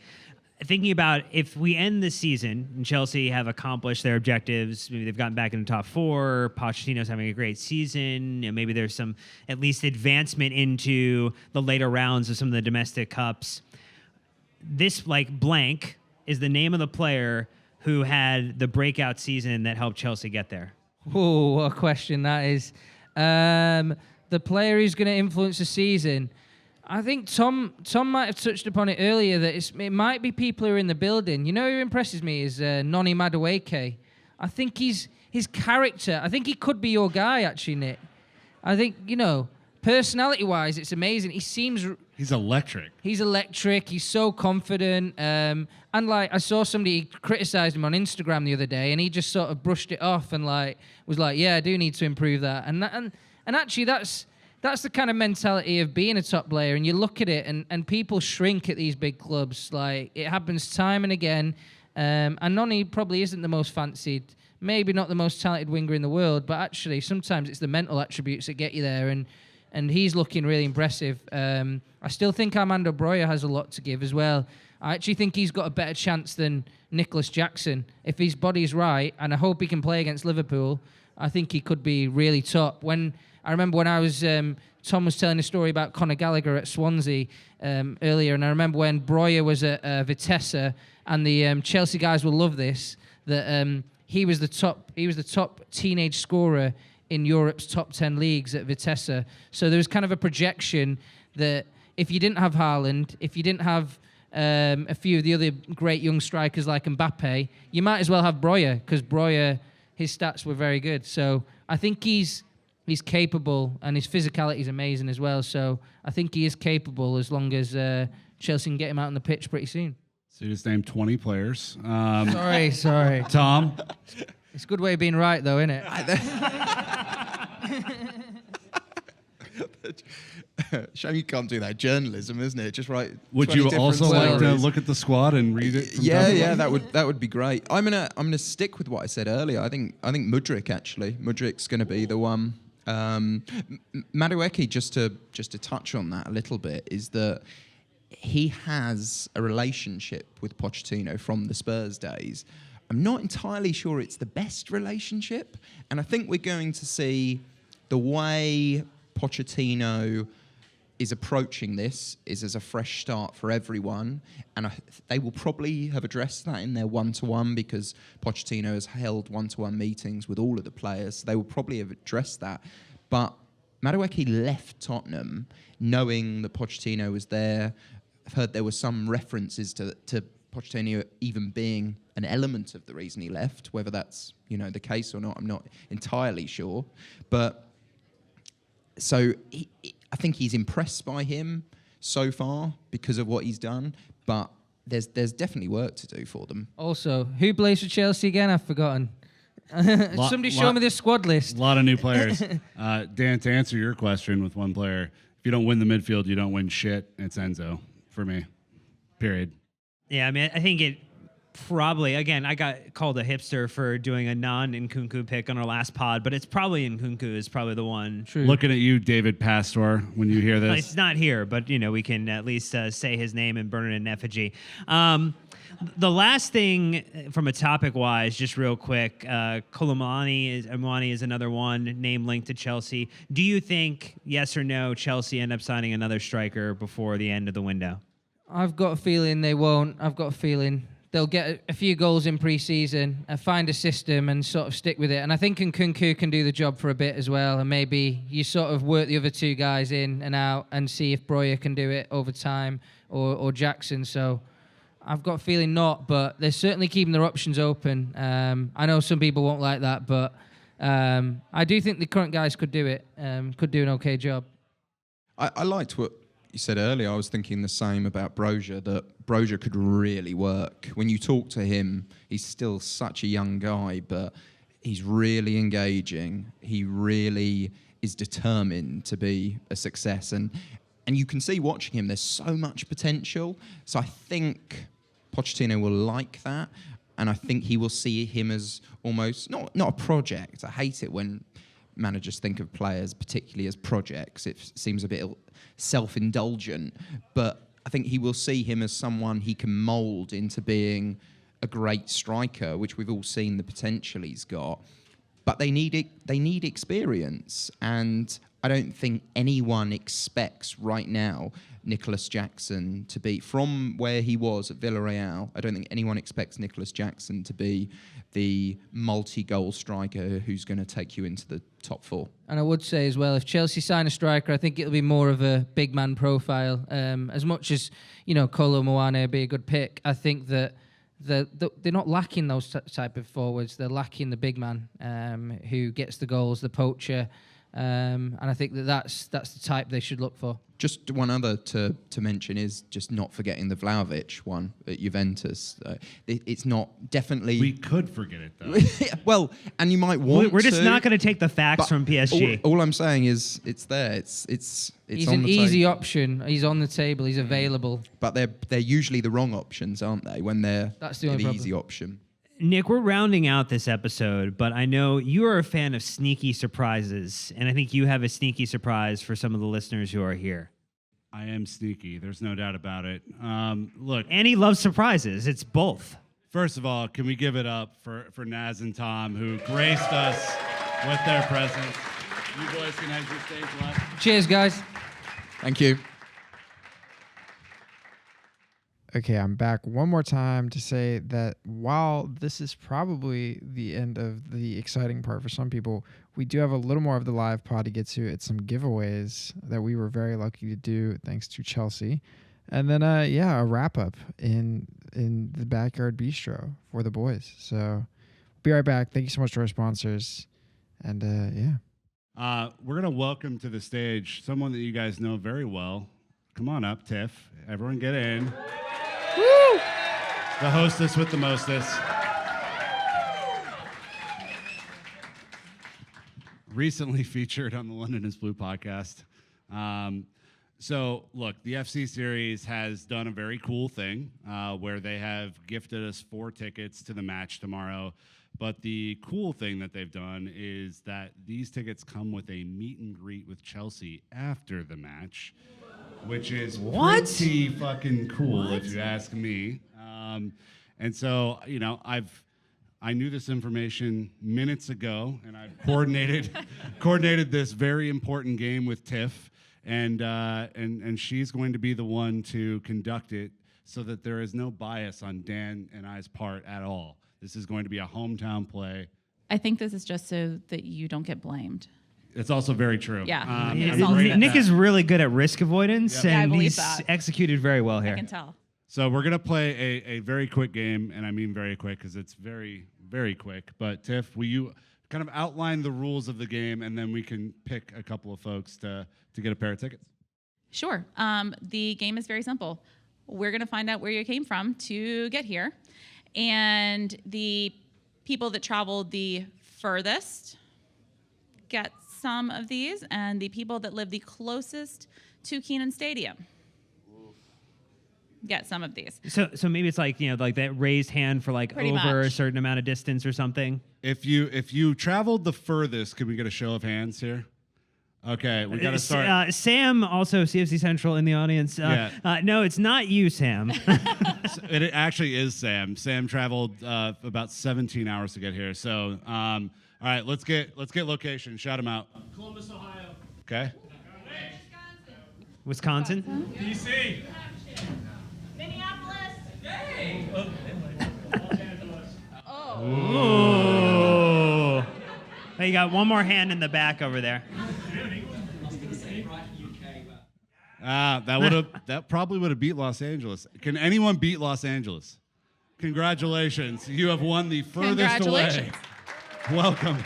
Thinking about if we end the season and Chelsea have accomplished their objectives, maybe they've gotten back in the top 4, Pochettino's having a great season, maybe there's some at least advancement into the later rounds of some of the domestic cups. This blank is the name of the player who had the breakout season that helped Chelsea get there. Oh, what a question that is. The player who's going to influence the season. I think Tom might have touched upon it earlier that it might be people who are in the building. You know who impresses me is Noni Madueke. I think he's his character. I think he could be your guy, actually, Nick. I think, personality-wise, it's amazing. He's electric. He's electric. He's so confident. And I saw somebody criticized him on Instagram the other day, and he just sort of brushed it off and was like, "Yeah, I do need to improve that." And actually, that's the kind of mentality of being a top player. And you look at it, and people shrink at these big clubs. Like, it happens time and again. And Noni probably isn't the most fancied, maybe not the most talented winger in the world, but actually sometimes it's the mental attributes that get you there. And he's looking really impressive. I still think Armando Broja has a lot to give as well. I actually think he's got a better chance than Nicholas Jackson. If his body's right, and I hope he can play against Liverpool, I think he could be really top. I remember when I was, Tom was telling a story about Conor Gallagher at Swansea earlier, and I remember when Broja was at Vitesse, and the Chelsea guys will love this, that he was the top teenage scorer in Europe's top 10 leagues at Vitesse. So there was kind of a projection that if you didn't have Haaland, if you didn't have a few of the other great young strikers like Mbappe, you might as well have Broja, because Broja, his stats were very good. So I think he's capable, and his physicality is amazing as well. So I think he is capable as long as Chelsea can get him out on the pitch pretty soon. So you just named 20 players. Sorry. Tom? It's a good way of being right, though, isn't it? Shame you can't do that. Journalism, isn't it? Just write. Would 20 you different also like to stories. look at the squad and read it? From top to Yeah, bottom? that would be great. I'm gonna stick with what I said earlier. I think Mudryk actually. Mudryk's gonna be the one. Madueke, just to touch on that a little bit, is that he has a relationship with Pochettino from the Spurs days. I'm not entirely sure it's the best relationship, and I think we're going to see the way Pochettino is approaching this is as a fresh start for everyone, and they will probably have addressed that in their one-to-one, because Pochettino has held one-to-one meetings with all of the players, so they will probably have addressed that. But Madueke left Tottenham knowing that Pochettino was there. I've heard there were some references to Pochettino even being an element of the reason he left. Whether that's the case or not, I'm not entirely sure. But so I think he's impressed by him so far because of what he's done. But there's definitely work to do for them. Also, who plays for Chelsea again? I've forgotten. Somebody show me this squad list. A lot of new players. Dan, to answer your question with one player, if you don't win the midfield, you don't win shit. It's Enzo for me. Period. Yeah, I mean, I think it probably, again, I got called a hipster for doing a non-Nkunku pick on our last pod, but it's probably Nkunku is probably the one. True. Looking at you, David Pastor, when you hear this. It's not here, but, we can at least say his name and burn it in effigy. The last thing from a topic-wise, just real quick, Amwani is another one, name linked to Chelsea. Do you think, yes or no, Chelsea end up signing another striker before the end of the window? I've got a feeling they won't. I've got a feeling they'll get a few goals in pre-season, find a system and sort of stick with it. And I think Nkunku can do the job for a bit as well. And maybe you sort of work the other two guys in and out and see if Broja can do it over time or Jackson. So I've got a feeling not, but they're certainly keeping their options open. I know some people won't like that, but I do think the current guys could do it, could do an okay job. I liked what you said earlier. I was thinking the same about Broja, that Broja could really work. When you talk to him, he's still such a young guy, but he's really engaging. He really is determined to be a success. And you can see watching him, there's so much potential. So I think Pochettino will like that. And I think he will see him as almost, not a project. I hate it when managers think of players, particularly as projects. It seems a bit self-indulgent, but I think he will see him as someone he can mould into being a great striker, which we've all seen the potential he's got. But they need experience, and I don't think anyone expects right now Nicholas Jackson to be, from where he was at Villarreal, I don't think anyone expects Nicholas Jackson to be the multi-goal striker who's going to take you into the top four. And I would say as well, if Chelsea sign a striker, I think it'll be more of a big man profile. As much as, Kolo Muane would be a good pick, I think that they're not lacking those type of forwards. They're lacking the big man who gets the goals, the poacher, and I think that's the type they should look for. Just one other to mention is just not forgetting the Vlahovic one at Juventus. It's not definitely... We could forget it, though. Well, and you might want to. We're just not going to take the facts from PSG. All I'm saying is it's there. It's He's on an the easy table. option. He's on the table. He's available. But they're usually the wrong options, aren't they? When they're That's the only problem. easy option. Nick, we're rounding out this episode, but I know you are a fan of sneaky surprises, and I think you have a sneaky surprise for some of the listeners who are here. I am sneaky. There's no doubt about it. Look, And he loves surprises. It's both. first of all, can we give it up for Naz and Tom, who graced us with their presence. You boys can exit stage left. Cheers, guys. Thank you. Okay, I'm back one more time to say that while this is probably the end of the exciting part for some people, we do have a little more of the live pod to get to. It's some giveaways that we were very lucky to do thanks to Chelsea. And then, a wrap-up in the Backyard Bistro for the boys. So be right back. Thank you so much to our sponsors. And, We're going to welcome to the stage someone that you guys know very well. Come on up, Tiff. Everyone get in. Woo! The hostess with the mostess. Recently featured on the London is Blue podcast. So, look, the FC Series has done a very cool thing where they have gifted us 4 tickets to the match tomorrow. But the cool thing that they've done is that these tickets come with a meet and greet with Chelsea after the match, which is pretty fucking cool if you ask me. And so, you know, I knew this information minutes ago, and I've coordinated this very important game with Tiff, and she's going to be the one to conduct it so that there is no bias on Dan and I's part at all. This is going to be a hometown play. I think this is just so that you don't get blamed. It's also very true. Yeah. I'm It's great at Nick that. is really good at risk avoidance, Yeah, I and believe he's that. executed very well I here. can tell. So we're going to play a very quick game, and I mean very quick because it's very, very quick. But Tiff, will you kind of outline the rules of the game, and then we can pick a couple of folks to get a pair of tickets? Sure. The game is very simple. We're going to find out where you came from to get here. And the people that traveled the furthest get some of these, and the people that live the closest to Kenan Stadium get some of these. So maybe it's like, you know, like that raised hand for like Pretty over a much. certain amount of distance or something. If you traveled the furthest, can we get a show of hands here? Okay, we got to start. Sam, also CFC Central in the audience. No, it's not you, Sam. It actually is Sam. Sam traveled about 17 hours to get here. So, all right, let's get location. Shout him out. Columbus, Ohio. Okay. Wisconsin? DC. Minneapolis. Hey. Los Angeles. Ooh. Hey, you got one more hand in the back over there. That probably would have beat Los Angeles. Can anyone beat Los Angeles? Congratulations. You have won the furthest away. Congratulations. Welcome.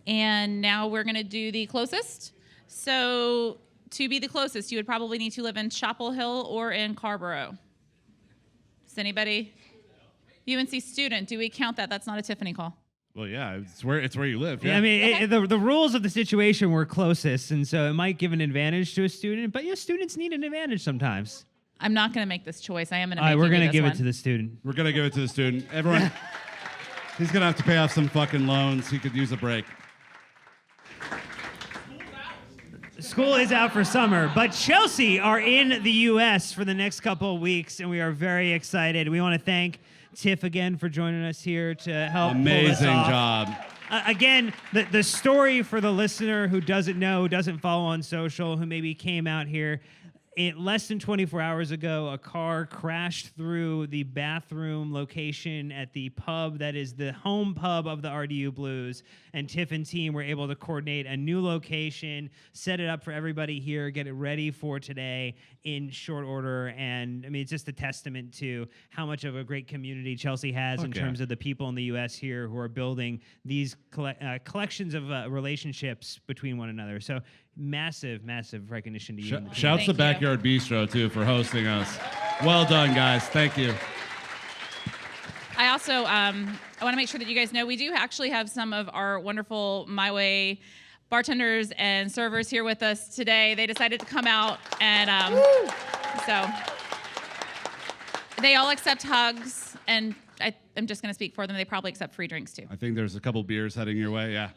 And now we're going to do the closest. So to be the closest, you would probably need to live in Chapel Hill or in Carborough. Is anybody? UNC student, do we count that? That's not a Tiffany call. Well, yeah, it's where you live. Yeah, Yeah. I mean, Okay. the rules of the situation were closest, and so it might give an advantage to a student, but students need an advantage sometimes. I'm not going to make this choice. I am going to All right, make we're you do going to this give one. it to the student. We're gonna give it to the student. Everyone, he's gonna have to pay off some fucking loans. He could use a break. School is out for summer, but Chelsea are in the U.S. for the next couple of weeks, and we are very excited. We want to thank Tiff again for joining us here to help pull this Amazing off. job. Again, the story for the listener who doesn't know, who doesn't follow on social, who maybe came out here, less than 24 hours ago, a car crashed through the bathroom location at the pub that is the home pub of the RDU Blues, and Tiff and team were able to coordinate a new location, set it up for everybody here, get it ready for today in short order. And I mean, it's just a testament to how much of a great community Chelsea has in terms of the people in the U.S. here who are building these collections of relationships between one another. So massive, massive recognition to you. and the team. Shouts to Thank you. Backyard Bistro, too, for hosting us. Well done, guys. Thank you. I also I want to make sure that you guys know we do actually have some of our wonderful My Way bartenders and servers here with us today. They decided to come out, and so they all accept hugs, and I'm just going to speak for them. They probably accept free drinks too. I think there's a couple beers heading your way. Yeah.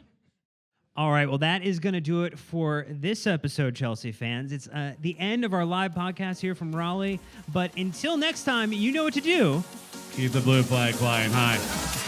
All right, well, that is going to do it for this episode, Chelsea fans. It's the end of our live podcast here from Raleigh. But until next time, you know what to do. Keep the blue flag flying high.